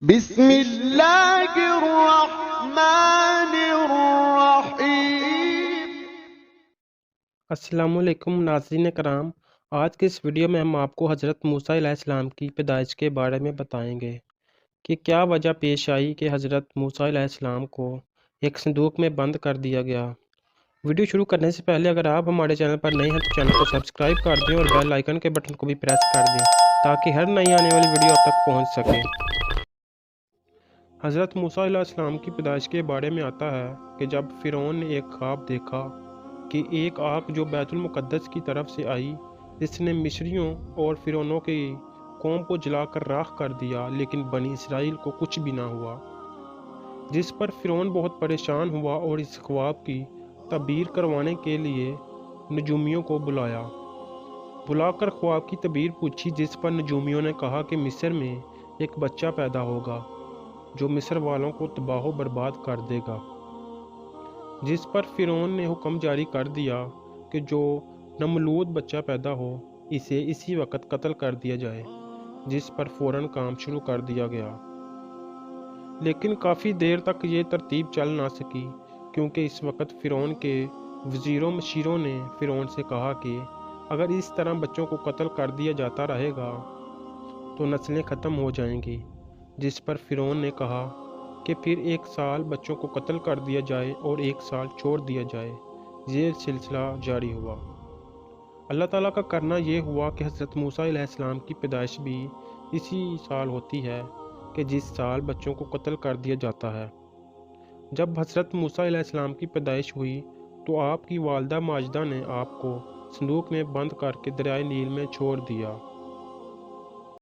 بسم اللہ الرحمن الرحیم۔ السلام علیکم ناظرین کرام، آج کے اس ویڈیو میں ہم آپ کو حضرت موسیٰ علیہ السلام کی پیدائش کے بارے میں بتائیں گے کہ کیا وجہ پیش آئی کہ حضرت موسیٰ علیہ السلام کو ایک صندوق میں بند کر دیا گیا۔ ویڈیو شروع کرنے سے پہلے اگر آپ ہمارے چینل پر نئے ہیں تو چینل کو سبسکرائب کر دیں اور بیل آئیکن کے بٹن کو بھی پریس کر دیں تاکہ ہر نئی آنے والی ویڈیو آپ تک پہنچ سکے۔ حضرت موسیٰ علیہ السلام کی پیدائش کے بارے میں آتا ہے کہ جب فرعون نے ایک خواب دیکھا کہ ایک آگ جو بیت المقدس کی طرف سے آئی، جس نے مصریوں اور فرعونوں کی قوم کو جلا کر راکھ کر دیا، لیکن بنی اسرائیل کو کچھ بھی نہ ہوا، جس پر فرعون بہت پریشان ہوا اور اس خواب کی تعبیر کروانے کے لیے نجومیوں کو بلا کر خواب کی تعبیر پوچھی، جس پر نجومیوں نے کہا کہ مصر میں ایک بچہ پیدا ہوگا جو مصر والوں کو تباہ و برباد کر دے گا، جس پر فرعون نے حکم جاری کر دیا کہ جو نمولود بچہ پیدا ہو اسے اسی وقت قتل کر دیا جائے، جس پر فوراً کام شروع کر دیا گیا۔ لیکن کافی دیر تک یہ ترتیب چل نہ سکی، کیونکہ اس وقت فرعون کے وزیروں مشیروں نے فرعون سے کہا کہ اگر اس طرح بچوں کو قتل کر دیا جاتا رہے گا تو نسلیں ختم ہو جائیں گی، جس پر فرعون نے کہا کہ پھر 1 سال بچوں کو قتل کر دیا جائے اور 1 سال چھوڑ دیا جائے۔ یہ سلسلہ جاری ہوا۔ اللہ تعالیٰ کا کرنا یہ ہوا کہ حضرت موسیٰ علیہ السلام کی پیدائش بھی اسی سال ہوتی ہے کہ جس سال بچوں کو قتل کر دیا جاتا ہے۔ جب حضرت موسیٰ علیہ السلام کی پیدائش ہوئی تو آپ کی والدہ ماجدہ نے آپ کو صندوق میں بند کر کے دریائے نیل میں چھوڑ دیا۔